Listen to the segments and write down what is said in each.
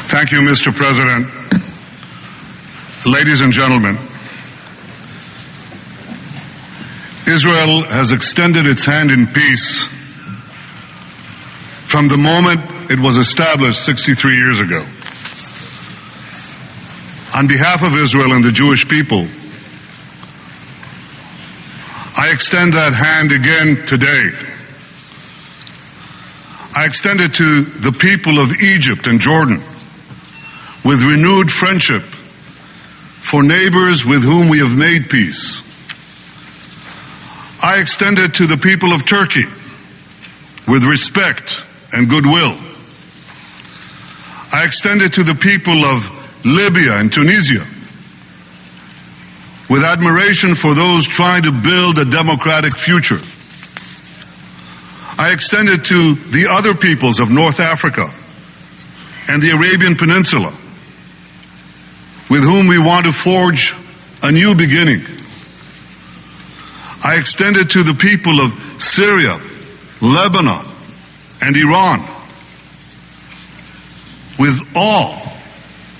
Thank you, Mr. President. Ladies and gentlemen, Israel has extended its hand in peace from the moment it was established 63 years ago. On behalf of Israel and the Jewish people, I extend that hand again today. I extend it to the people of Egypt and Jordan with renewed friendship for neighbors with whom we have made peace. I extend it to the people of Turkey with respect and goodwill. I extend it to the people of Libya and Tunisia with admiration for those trying to build a democratic future. I extend it to the other peoples of North Africa and the Arabian Peninsula with whom we want to forge a new beginning. I extend it to the people of Syria, Lebanon, and Iran with awe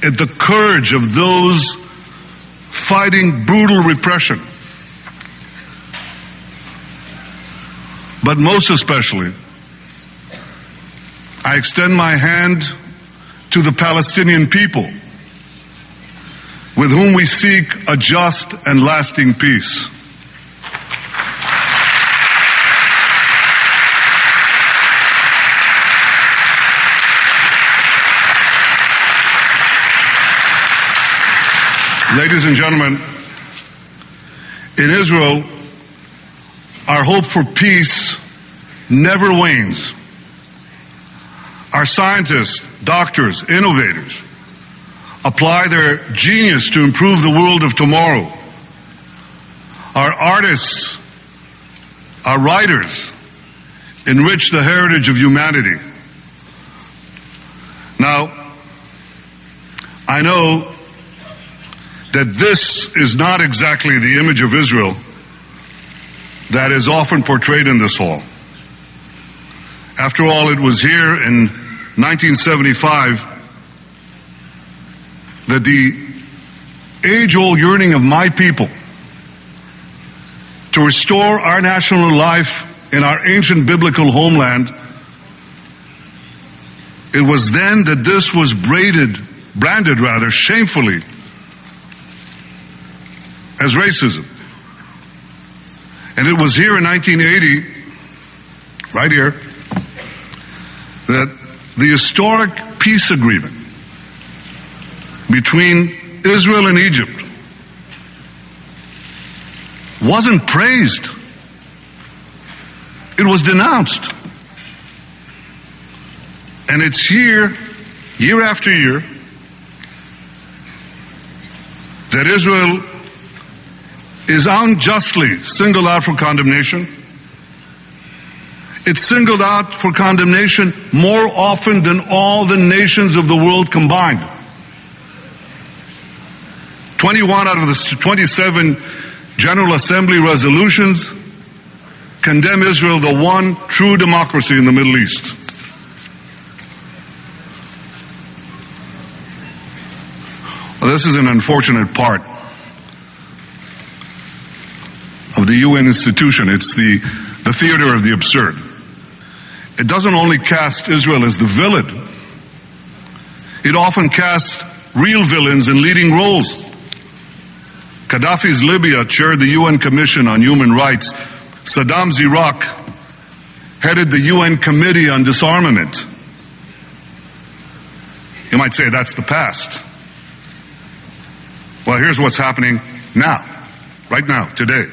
at the courage of those fighting brutal repression. But most especially, I extend my hand to the Palestinian people with whom we seek a just and lasting peace. Ladies and gentlemen, in Israel, our hope for peace never wanes. Our scientists, doctors, innovators apply their genius to improve the world of tomorrow. Our artists, our writers enrich the heritage of humanity. Now, I know that this is not exactly the image of Israel that is often portrayed in this hall. After all, it was here in 1975 that the age-old yearning of my people to restore our national life in our ancient biblical homeland, it was then that this was branded shamefully as racism. And it was here in 1980, right here, that the historic peace agreement between Israel and Egypt wasn't praised. It was denounced. And it's here, year after year, that Israel is unjustly singled out for condemnation. It's singled out for condemnation more often than all the nations of the world combined. 21 out of the 27 General Assembly resolutions condemn Israel, the one true democracy in the Middle East. Well, this is an unfortunate part of the UN institution. It's the theater of the absurd. It doesn't only cast Israel as the villain, it often casts real villains in leading roles. Gaddafi's Libya chaired the UN Commission on Human Rights. Saddam's Iraq headed the UN Committee on Disarmament. You might say that's the past. Well, here's what's happening now, right now, today.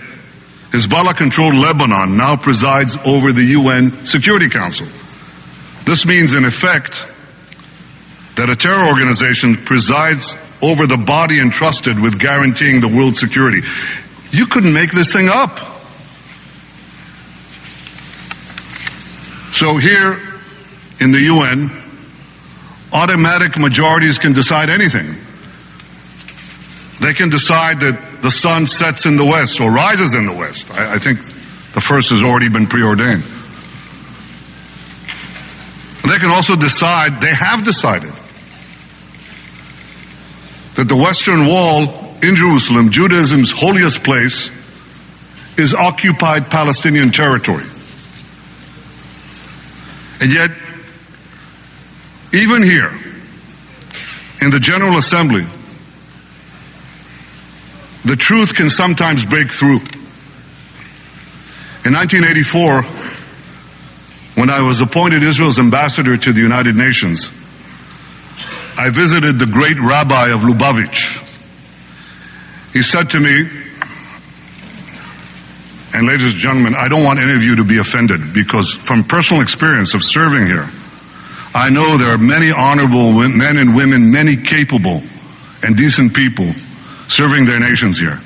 Hezbollah-controlled Lebanon now presides over the UN Security Council. This means, in effect, that a terror organization presides over the body entrusted with guaranteeing the world's security. You couldn't make this thing up. So here in the UN, automatic majorities can decide anything. They can decide that the sun sets in the west or rises in the west. I think the first has already been preordained. They can also decide, they have decided, that the Western Wall in Jerusalem, Judaism's holiest place, is occupied Palestinian territory. And yet, even here, in the General Assembly, the truth can sometimes break through. In 1984, when I was appointed Israel's ambassador to the United Nations, I visited the great rabbi of Lubavitch. He said to me, and ladies and gentlemen, I don't want any of you to be offended, because from personal experience of serving here, I know there are many honorable men and women, many capable and decent people serving their nations here.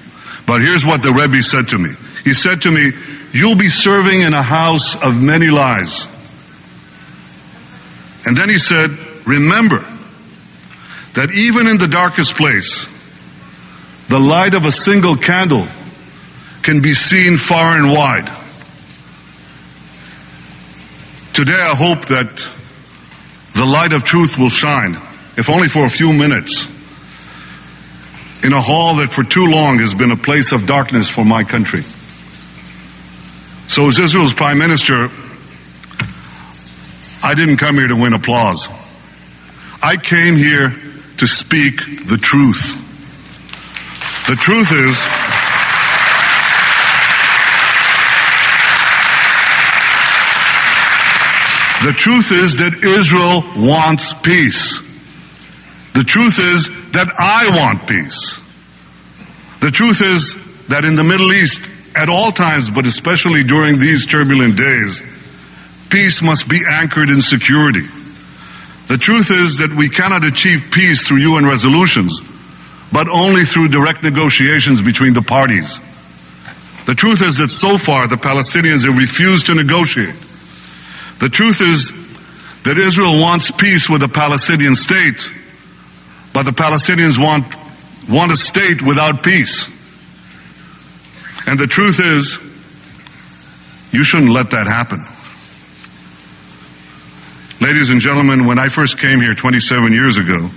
But here's what the Rebbe said to me. He said to me, you'll be serving in a house of many lies. And then he said, remember that even in the darkest place, the light of a single candle can be seen far and wide. Today I hope that the light of truth will shine, if only for a few minutes, in a hall that for too long has been a place of darkness for my country. So as Israel's Prime Minister, I didn't come here to win applause. I came here to speak the truth. The truth is, that Israel wants peace. The truth is that I want peace. The truth is that in the Middle East, at all times, but especially during these turbulent days, peace must be anchored in security. The truth is that we cannot achieve peace through UN resolutions, but only through direct negotiations between the parties. The truth is that so far the Palestinians have refused to negotiate. The truth is that Israel wants peace with a Palestinian state, but the Palestinians want a state without peace. And the truth is, you shouldn't let that happen. Ladies and gentlemen, when I first came here 27 years ago,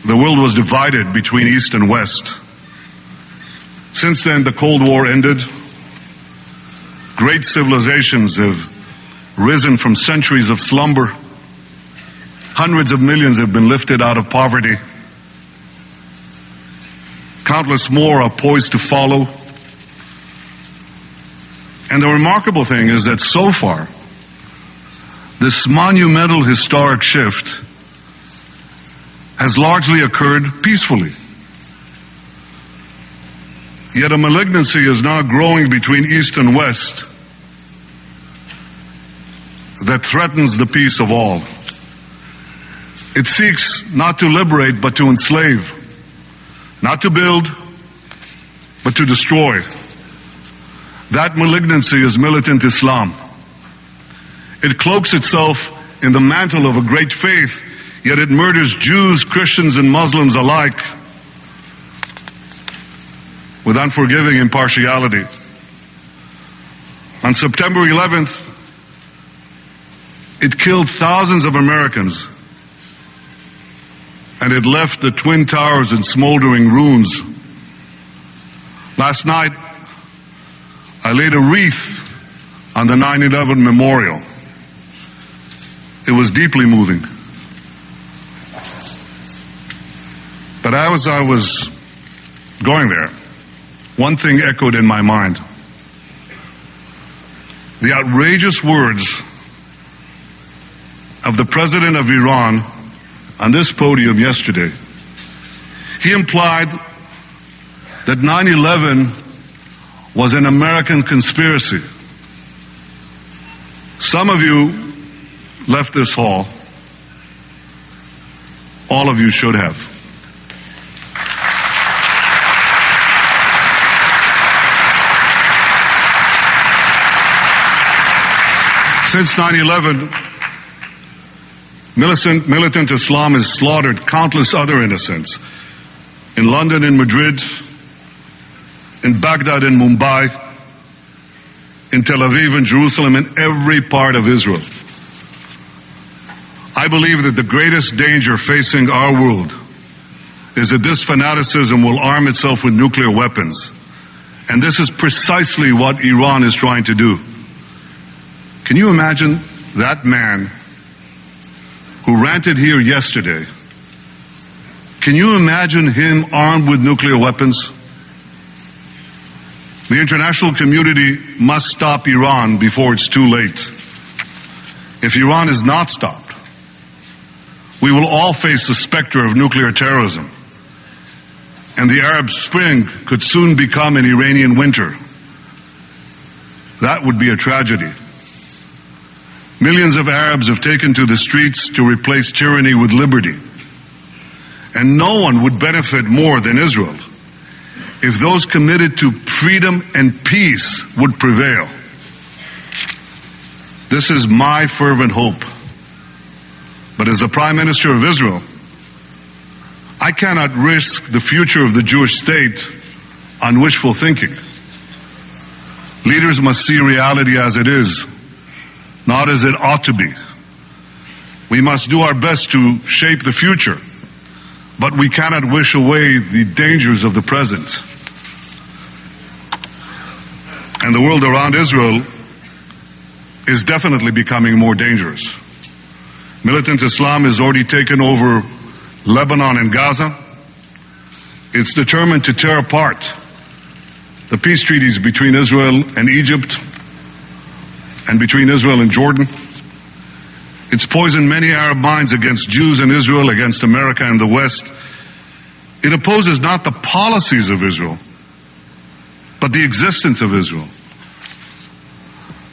the world was divided between East and West. Since then, the Cold War ended. Great civilizations have risen from centuries of slumber. Hundreds of millions have been lifted out of poverty. Countless more are poised to follow. And the remarkable thing is that so far, this monumental historic shift has largely occurred peacefully. Yet a malignancy is now growing between East and West that threatens the peace of all. It seeks not to liberate, but to enslave. Not to build, but to destroy. That malignancy is militant Islam. It cloaks itself in the mantle of a great faith, yet it murders Jews, Christians, and Muslims alike with unforgiving impartiality. On September 11th, it killed thousands of Americans, and it left the Twin Towers in smoldering ruins. Last night, I laid a wreath on the 9/11 memorial. It was deeply moving. But as I was going there, one thing echoed in my mind. The outrageous words of the president of Iran on this podium yesterday. He implied that 9/11 was an American conspiracy. Some of you left this hall. All of you should have. Since 9/11, militant Islam has slaughtered countless other innocents in London and Madrid, in Baghdad and Mumbai, in Tel Aviv and Jerusalem, in every part of Israel. I believe that the greatest danger facing our world is that this fanaticism will arm itself with nuclear weapons. And this is precisely what Iran is trying to do. Can you imagine that man who ranted here yesterday? Can you imagine him armed with nuclear weapons? The international community must stop Iran before it's too late. If Iran is not stopped, we will all face the specter of nuclear terrorism. And the Arab Spring could soon become an Iranian winter. That would be a tragedy. Millions of Arabs have taken to the streets to replace tyranny with liberty. And no one would benefit more than Israel if those committed to freedom and peace would prevail. This is my fervent hope. But as the Prime Minister of Israel, I cannot risk the future of the Jewish state on wishful thinking. Leaders must see reality as it is, not as it ought to be. We must do our best to shape the future, but we cannot wish away the dangers of the present. And the world around Israel is definitely becoming more dangerous. Militant Islam has already taken over Lebanon and Gaza. It's determined to tear apart the peace treaties between Israel and Egypt and between Israel and Jordan. It's poisoned many Arab minds against Jews in Israel, against America and the West. It opposes not the policies of Israel, but the existence of Israel.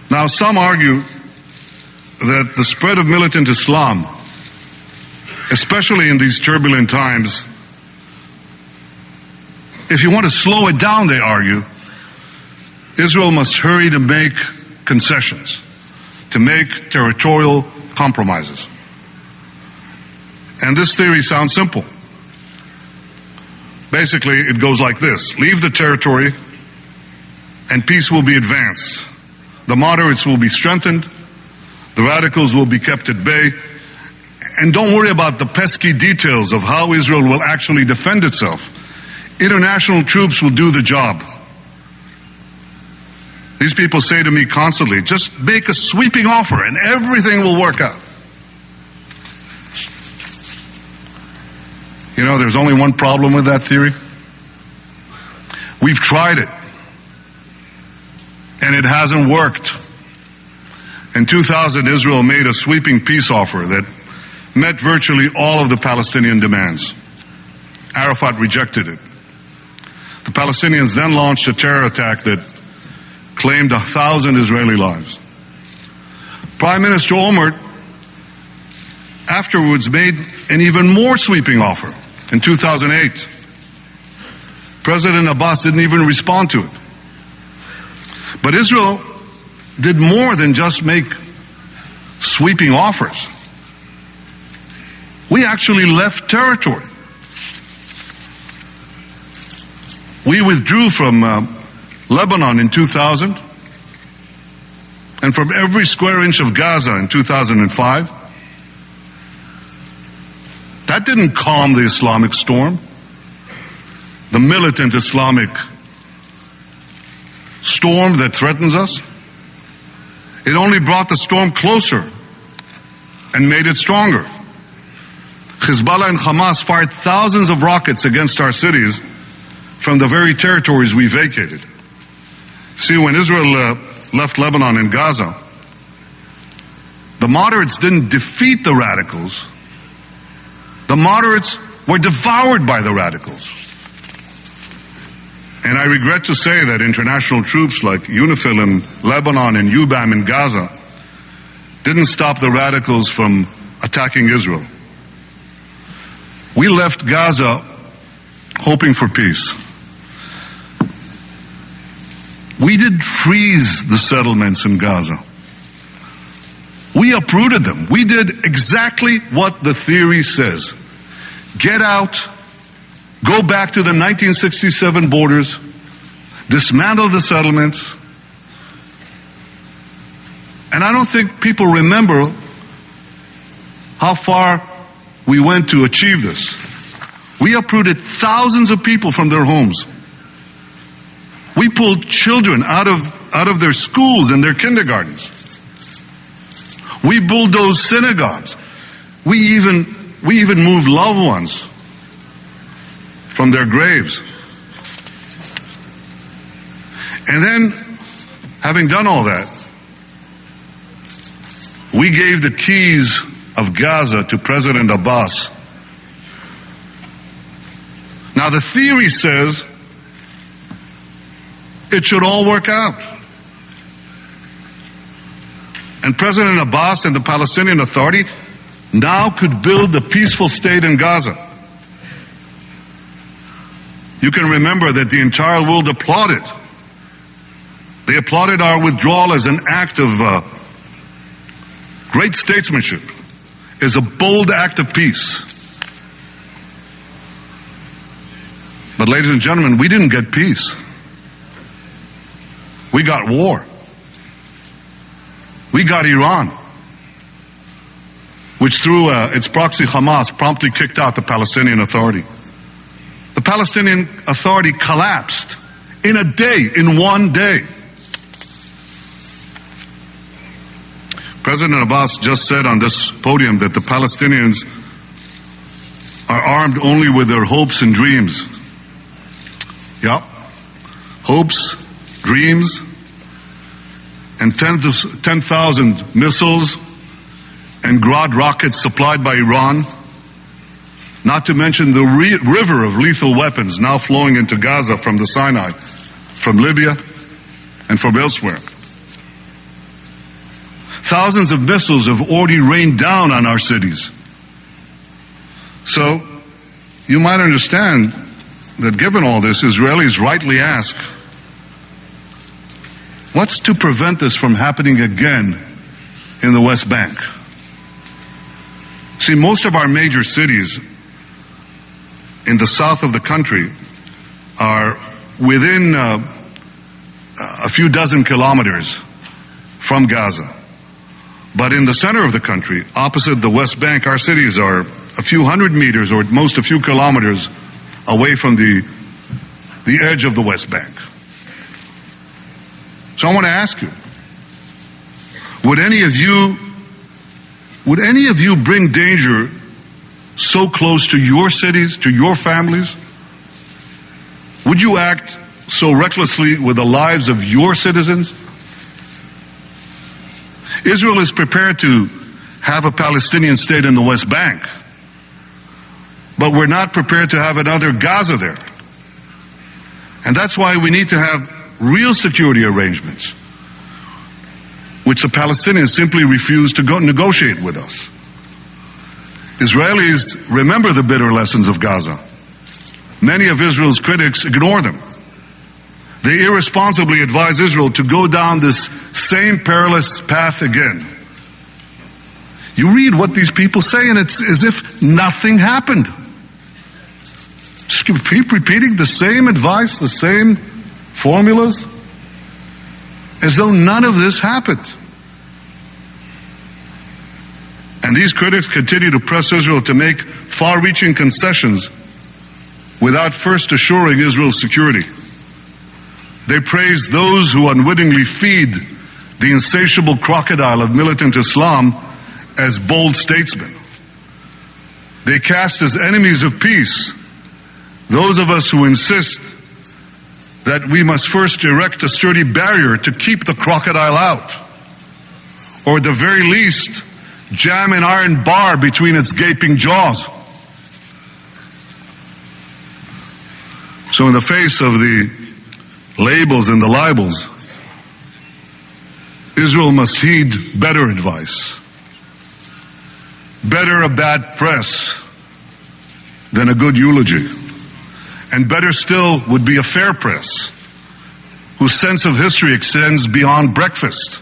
Now, some argue that the spread of militant Islam, especially in these turbulent times, if you want to slow it down, they argue, Israel must hurry to make concessions, to make territorial compromises. And this theory sounds simple. Basically, it goes like this: leave the territory and peace will be advanced. The moderates will be strengthened, the radicals will be kept at bay, and don't worry about the pesky details of how Israel will actually defend itself. International troops will do the job. These people say to me constantly, just make a sweeping offer and everything will work out. You know, there's only one problem with that theory. We've tried it, and it hasn't worked. In 2000, Israel made a sweeping peace offer that met virtually all of the Palestinian demands. Arafat rejected it. The Palestinians then launched a terror attack that claimed 1,000 Israeli lives. Prime Minister Olmert afterwards made an even more sweeping offer in 2008. President Abbas didn't even respond to it. But Israel did more than just make sweeping offers. We actually left territory. We withdrew from Lebanon in 2000 and from every square inch of Gaza in 2005. That didn't calm the Islamic storm, the militant Islamic storm that threatens us. It only brought the storm closer and made it stronger. Hezbollah and Hamas fired thousands of rockets against our cities from the very territories we vacated. See, when Israel left Lebanon and Gaza, the moderates didn't defeat the radicals. The moderates were devoured by the radicals. And I regret to say that international troops like UNIFIL in Lebanon and UBAM in Gaza didn't stop the radicals from attacking Israel. We left Gaza hoping for peace. We did freeze the settlements in Gaza. We uprooted them. We did exactly what the theory says. Get out, go back to the 1967 borders, dismantle the settlements. And I don't think people remember how far we went to achieve this. We uprooted thousands of people from their homes. We pulled children out of their schools and their kindergartens. We bulldozed synagogues. We even moved loved ones from their graves. And then, having done all that, we gave the keys of Gaza to President Abbas. Now the theory says it should all work out. And President Abbas and the Palestinian Authority now could build a peaceful state in Gaza. You can remember that the entire world applauded. They applauded our withdrawal as an act of great statesmanship, as a bold act of peace. But ladies and gentlemen, we didn't get peace. We got war. We got Iran, which through its proxy Hamas promptly kicked out the Palestinian Authority. The Palestinian Authority collapsed in a day, in one day. President Abbas just said on this podium that the Palestinians are armed only with their hopes and dreams. Yeah, hopes, dreams, and 10,000 missiles and Grad rockets supplied by Iran, not to mention the river of lethal weapons now flowing into Gaza from the Sinai, from Libya, and from elsewhere. Thousands of missiles have already rained down on our cities. So, you might understand that given all this, Israelis rightly ask, what's to prevent this from happening again in the West Bank? See, most of our major cities in the south of the country are within a few dozen kilometers from Gaza. But in the center of the country, opposite the West Bank, our cities are a few hundred meters or at most a few kilometers away from the edge of the West Bank. So I want to ask you, would any of you bring danger so close to your cities, to your families? Would you act so recklessly with the lives of your citizens? Israel is prepared to have a Palestinian state in the West Bank, but we're not prepared to have another Gaza there. And that's why we need to have real security arrangements, which the Palestinians simply refuse to negotiate with us. Israelis remember the bitter lessons of Gaza. Many of Israel's critics ignore them. They irresponsibly advise Israel to go down this same perilous path again. You read what these people say and it's as if nothing happened. Just keep repeating the same advice, the same formulas, as though none of this happened. And these critics continue to press Israel to make far-reaching concessions without first assuring Israel's security. They praise those who unwittingly feed the insatiable crocodile of militant Islam as bold statesmen. They cast as enemies of peace those of us who insist that we must first erect a sturdy barrier to keep the crocodile out, or at the very least, jam an iron bar between its gaping jaws. So in the face of the labels and the libels, Israel must heed better advice. Better a bad press than a good eulogy. And better still would be a fair press, whose sense of history extends beyond breakfast,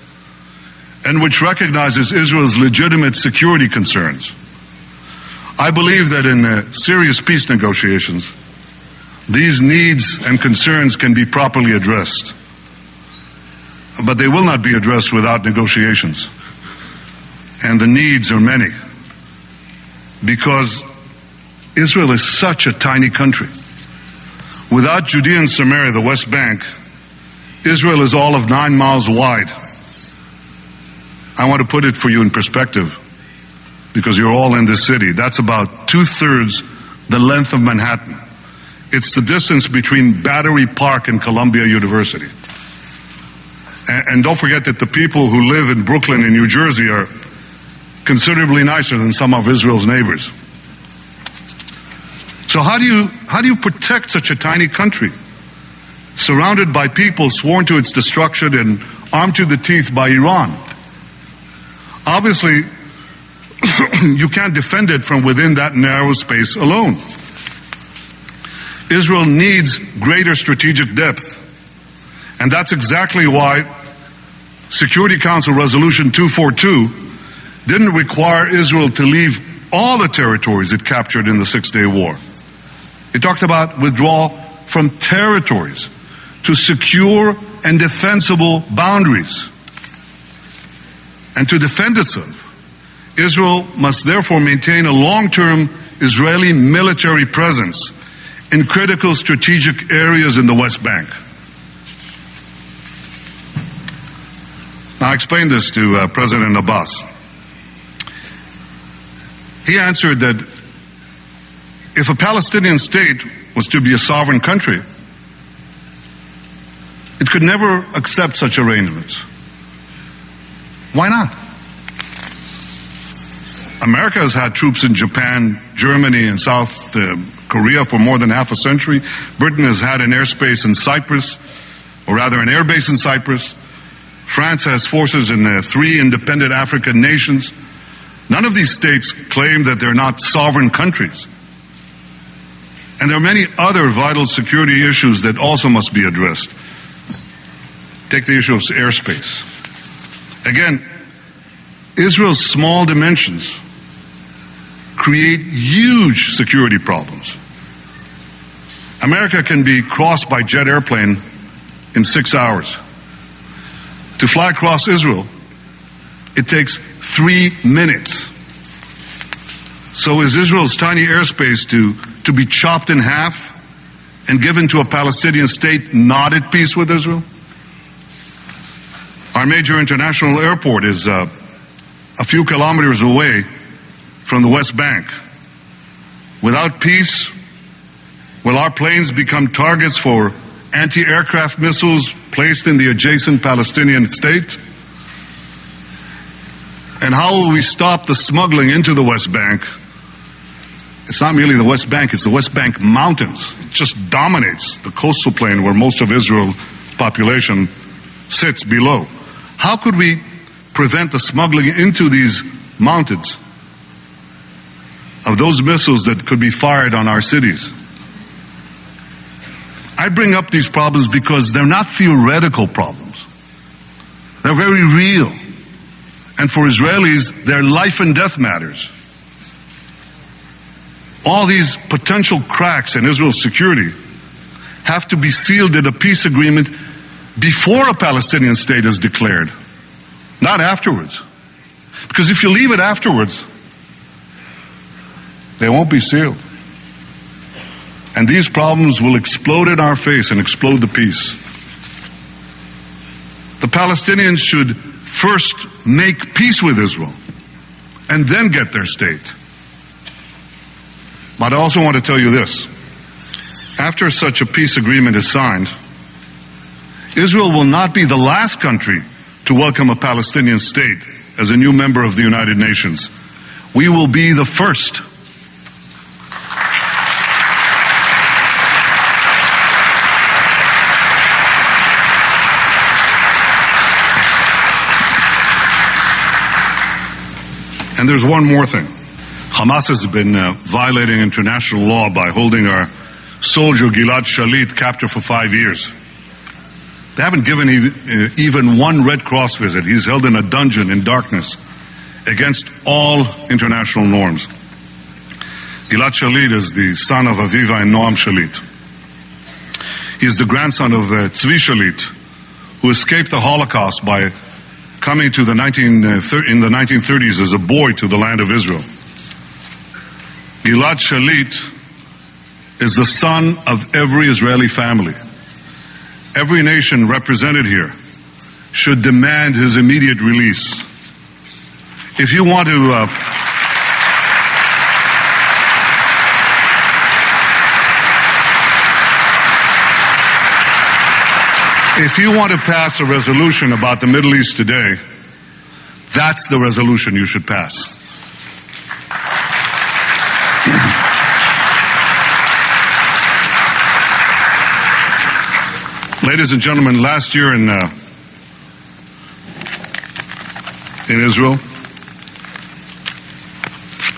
and which recognizes Israel's legitimate security concerns. I believe that in serious peace negotiations, these needs and concerns can be properly addressed. But they will not be addressed without negotiations. And the needs are many. Because Israel is such a tiny country. Without Judea and Samaria, the West Bank, Israel is all of 9 miles wide. I want to put it for you in perspective, because you're all in this city. That's about 2/3 the length of Manhattan. It's the distance between Battery Park and Columbia University. And don't forget that the people who live in Brooklyn and New Jersey are considerably nicer than some of Israel's neighbors. So how do you protect such a tiny country, surrounded by people sworn to its destruction and armed to the teeth by Iran? Obviously, you can't defend it from within that narrow space alone. Israel needs greater strategic depth. And that's exactly why Security Council Resolution 242 didn't require Israel to leave all the territories it captured in the Six-Day War. It talked about withdrawal from territories to secure and defensible boundaries. And to defend itself, Israel must therefore maintain a long-term Israeli military presence in critical strategic areas in the West Bank. Now, I explained this to President Abbas. He answered that if a Palestinian state was to be a sovereign country, it could never accept such arrangements. Why not? America has had troops in Japan, Germany, and South Korea for more than half a century. Britain has had an airspace in Cyprus, or rather an airbase in Cyprus. France has forces in 3 independent African nations. None of these states claim that they're not sovereign countries. And there are many other vital security issues that also must be addressed. Take the issue of airspace. Again, Israel's small dimensions create huge security problems. America can be crossed by jet airplane in 6 hours. To fly across Israel, it takes 3 minutes. So is Israel's tiny airspace to be chopped in half and given to a Palestinian state not at peace with Israel? Our major international airport is a few kilometers away from the West Bank. Without peace, will our planes become targets for anti-aircraft missiles placed in the adjacent Palestinian state? And how will we stop the smuggling into the West Bank? It's not merely the West Bank, it's the West Bank mountains. It just dominates the coastal plain where most of Israel's population sits below. How could we prevent the smuggling into these mountains of those missiles that could be fired on our cities? I bring up these problems because they're not theoretical problems. They're very real. And for Israelis, they're life and death matters. All these potential cracks in Israel's security have to be sealed in a peace agreement before a Palestinian state is declared, not afterwards. Because if you leave it afterwards, they won't be sealed. And these problems will explode in our face and explode the peace. The Palestinians should first make peace with Israel and then get their state. But I also want to tell you this. After such a peace agreement is signed, Israel will not be the last country to welcome a Palestinian state as a new member of the United Nations. We will be the first. And there's one more thing. Hamas has been violating international law by holding our soldier Gilad Shalit captive for 5 years. They haven't given even one Red Cross visit. He's held in a dungeon in darkness against all international norms. Gilad Shalit is the son of Aviva and Noam Shalit. He is the grandson of Tzvi Shalit, who escaped the Holocaust by coming to in the 1930s as a boy to the land of Israel. Gilad Shalit is the son of every Israeli family. Every nation represented here should demand his immediate release. If you want to pass a resolution about the Middle East today, that's the resolution you should pass. Ladies and gentlemen, last year in Israel,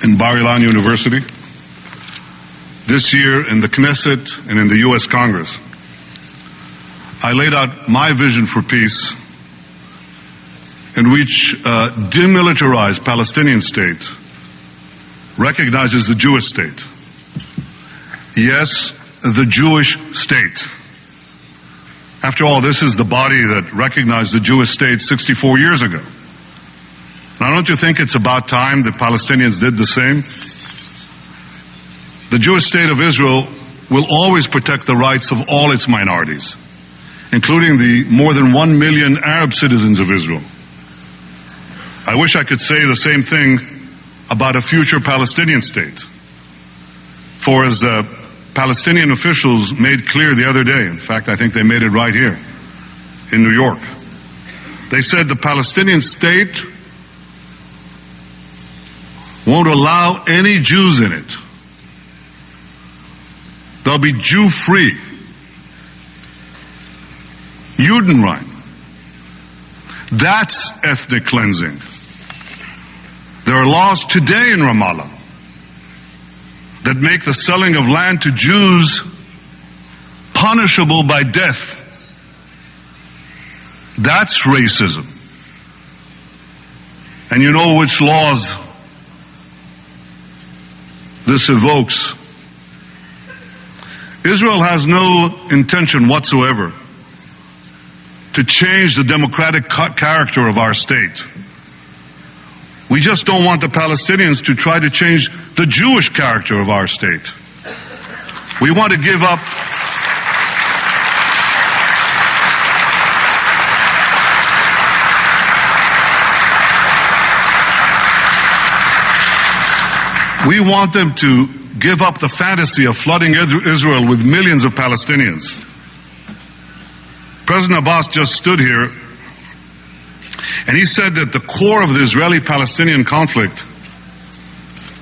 in Bar Ilan University, this year in the Knesset and in the U.S. Congress, I laid out my vision for peace, in which a demilitarized Palestinian state recognizes the Jewish state. Yes, the Jewish state. After all, this is the body that recognized the Jewish state 64 years ago. Now, don't you think it's about time the Palestinians did the same? The Jewish state of Israel will always protect the rights of all its minorities, including the more than 1 million Arab citizens of Israel. I wish I could say the same thing about a future Palestinian state. For as Palestinian officials made clear the other day, in fact, I think they made it right here in New York, they said the Palestinian state won't allow any Jews in it. They'll be Jew-free. Judenrein. That's ethnic cleansing. There are laws today in Ramallah that make the selling of land to Jews punishable by death. That's racism. And you know which laws this evokes. Israel has no intention whatsoever to change the democratic character of our state. We just don't want the Palestinians to try to change the Jewish character of our state. We want to give up We want them to give up the fantasy of flooding Israel with millions of Palestinians. President Abbas just stood here and he said that the core of the Israeli-Palestinian conflict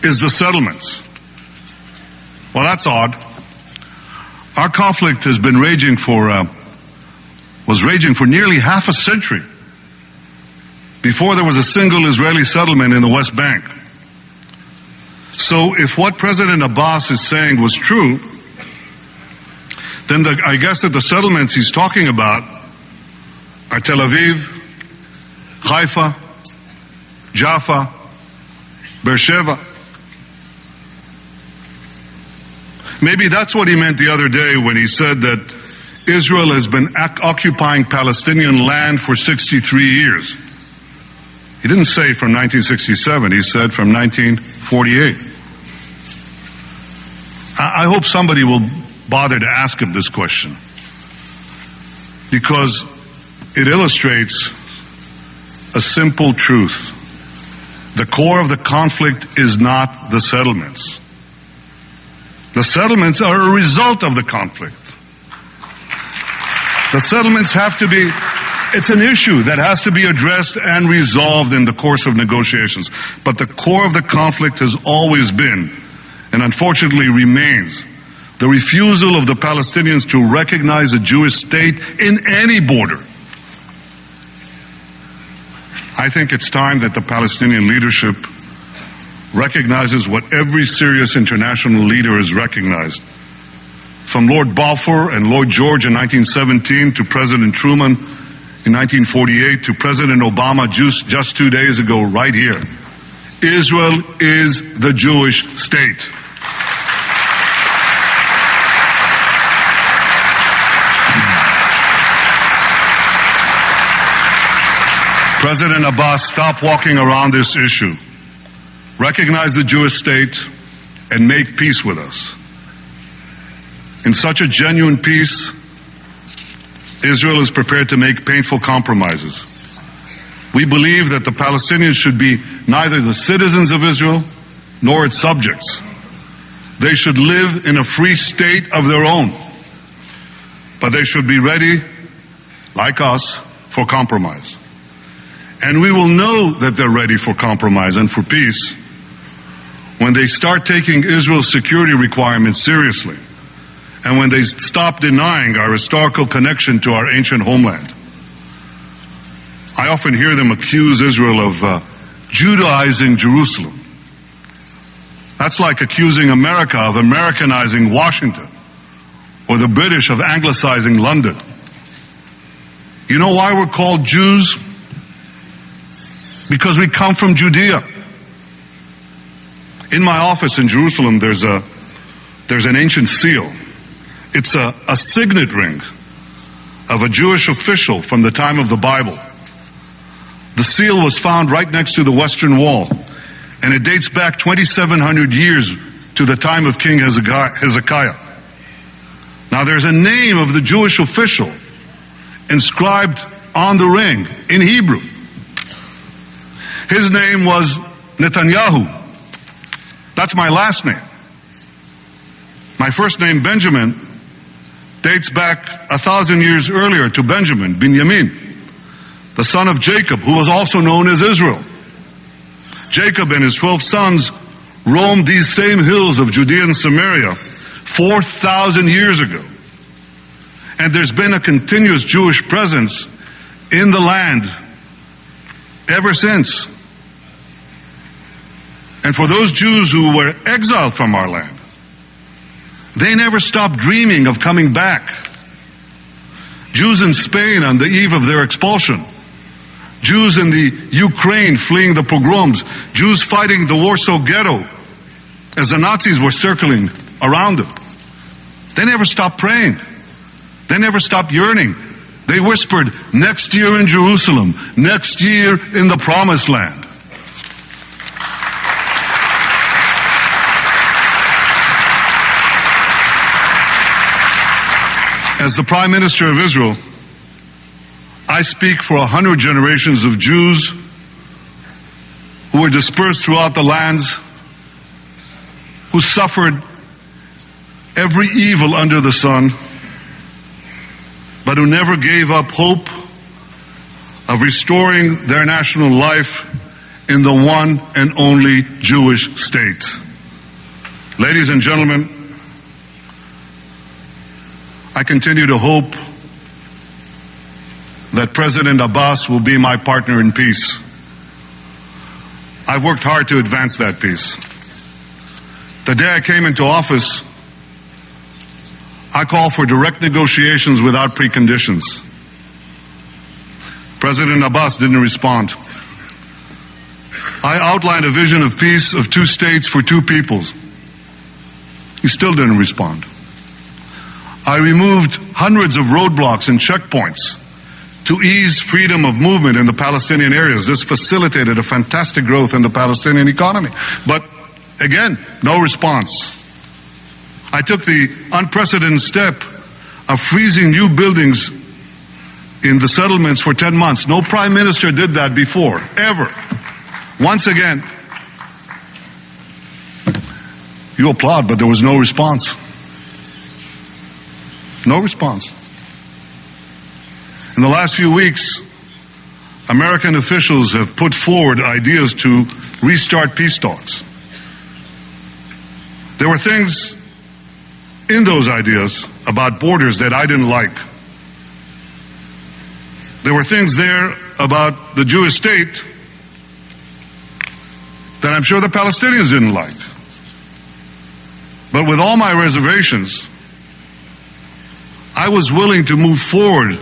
is the settlements. Well, that's odd. Our conflict has been was raging for nearly half a century before there was a single Israeli settlement in the West Bank. So if what President Abbas is saying was true, then I guess that the settlements he's talking about are Tel Aviv, Haifa, Jaffa, Beersheba. Maybe that's what he meant the other day when he said that Israel has been occupying Palestinian land for 63 years. He didn't say from 1967, he said from 1948. I hope somebody will bother to ask him this question, because it illustrates a simple truth. The core of the conflict is not the settlements. The settlements are a result of the conflict. The settlements have to be, it's an issue that has to be addressed and resolved in the course of negotiations. But the core of the conflict has always been, and unfortunately remains, the refusal of the Palestinians to recognize a Jewish state in any border. I think it's time that the Palestinian leadership recognizes what every serious international leader has recognized. From Lord Balfour and Lloyd George in 1917 to President Truman in 1948 to President Obama just 2 days ago right here. Israel is the Jewish state. President Abbas, stop walking around this issue. Recognize the Jewish state and make peace with us. In such a genuine peace, Israel is prepared to make painful compromises. We believe that the Palestinians should be neither the citizens of Israel nor its subjects. They should live in a free state of their own. But they should be ready, like us, for compromise. And we will know that they're ready for compromise and for peace when they start taking Israel's security requirements seriously, and when they stop denying our historical connection to our ancient homeland. I often hear them accuse Israel of Judaizing Jerusalem. That's like accusing America of Americanizing Washington, or the British of Anglicizing London. You know why we're called Jews? Because we come from Judea. In my office in Jerusalem, there's an ancient seal. It's a signet ring of a Jewish official from the time of the Bible. The seal was found right next to the Western Wall, and it dates back 2,700 years to the time of King Hezekiah. Now there's a name of the Jewish official inscribed on the ring in Hebrew. His name was Netanyahu. That's my last name. My first name, Benjamin, dates back 1,000 years earlier to Benjamin, Binyamin, the son of Jacob, who was also known as Israel. Jacob and his 12 sons roamed these same hills of Judea and Samaria 4,000 years ago. And there's been a continuous Jewish presence in the land ever since. And for those Jews who were exiled from our land, they never stopped dreaming of coming back. Jews in Spain on the eve of their expulsion, Jews in the Ukraine fleeing the pogroms, Jews fighting the Warsaw Ghetto as the Nazis were circling around them. They never stopped praying. They never stopped yearning. They whispered, next year in Jerusalem, next year in the Promised Land. As the Prime Minister of Israel, I speak for 100 generations of Jews who were dispersed throughout the lands, who suffered every evil under the sun, but who never gave up hope of restoring their national life in the one and only Jewish state. Ladies and gentlemen, I continue to hope that President Abbas will be my partner in peace. I've worked hard to advance that peace. The day I came into office, I called for direct negotiations without preconditions. President Abbas didn't respond. I outlined a vision of peace of two states for two peoples. He still didn't respond. I removed hundreds of roadblocks and checkpoints to ease freedom of movement in the Palestinian areas. This facilitated a fantastic growth in the Palestinian economy. But again, no response. I took the unprecedented step of freezing new buildings in the settlements for 10 months. No prime minister did that before, ever. Once again, you applaud, but there was no response. No response. In the last few weeks, American officials have put forward ideas to restart peace talks. There were things in those ideas about borders that I didn't like. There were things there about the Jewish state that I'm sure the Palestinians didn't like. But with all my reservations, I was willing to move forward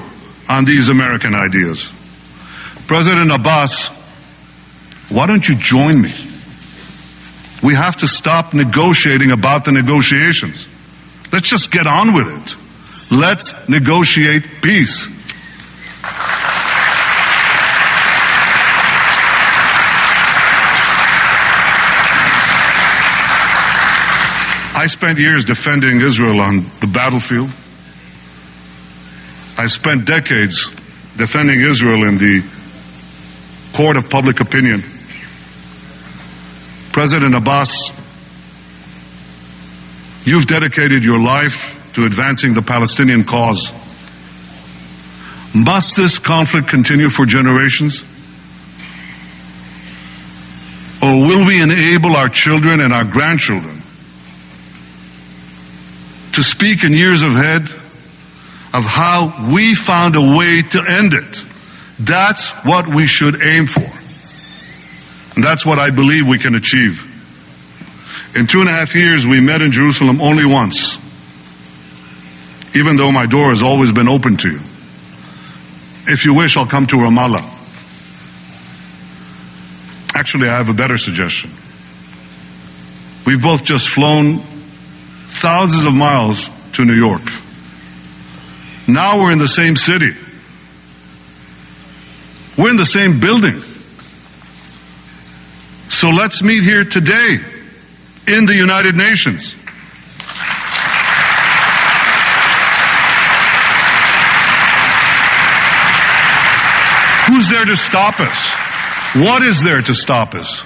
on these American ideas. President Abbas, why don't you join me? We have to stop negotiating about the negotiations. Let's just get on with it. Let's negotiate peace. I spent years defending Israel on the battlefield. I've spent decades defending Israel in the court of public opinion. President Abbas, you've dedicated your life to advancing the Palestinian cause. Must this conflict continue for generations? Or will we enable our children and our grandchildren to speak in years ahead of how we found a way to end it? That's what we should aim for. And that's what I believe we can achieve. In 2.5 years, we met in Jerusalem only once, even though my door has always been open to you. If you wish, I'll come to Ramallah. Actually, I have a better suggestion. We've both just flown thousands of miles to New York. Now we're in the same city. We're in the same building. So let's meet here today in the United Nations. Who's there to stop us? What is there to stop us?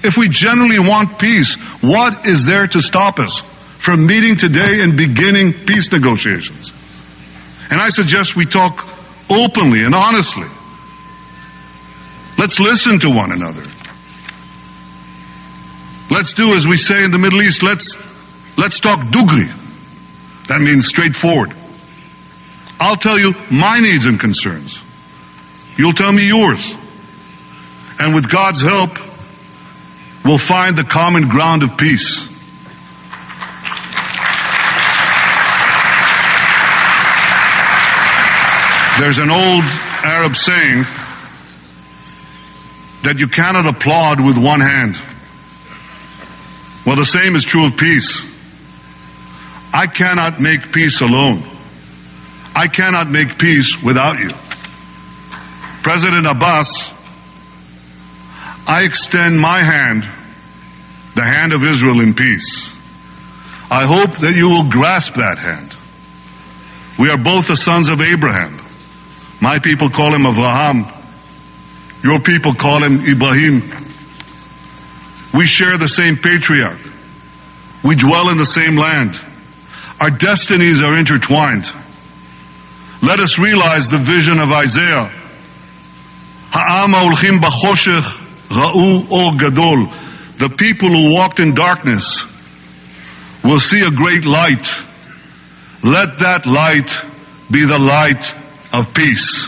If we genuinely want peace, what is there to stop us from meeting today and beginning peace negotiations? And I suggest we talk openly and honestly. Let's listen to one another. Let's do as we say in the Middle East, let's talk dugri. That means straightforward. I'll tell you my needs and concerns. You'll tell me yours. And with God's help, we'll find the common ground of peace. There's an old Arab saying that you cannot applaud with one hand. Well, the same is true of peace. I cannot make peace alone. I cannot make peace without you. President Abbas, I extend my hand, the hand of Israel in peace. I hope that you will grasp that hand. We are both the sons of Abraham. My people call him Avraham. Your people call him Ibrahim. We share the same patriarch. We dwell in the same land. Our destinies are intertwined. Let us realize the vision of Isaiah. Ha'am ha'olchim b'choshech ra'u or gadol. The people who walked in darkness will see a great light. Let that light be the light of peace.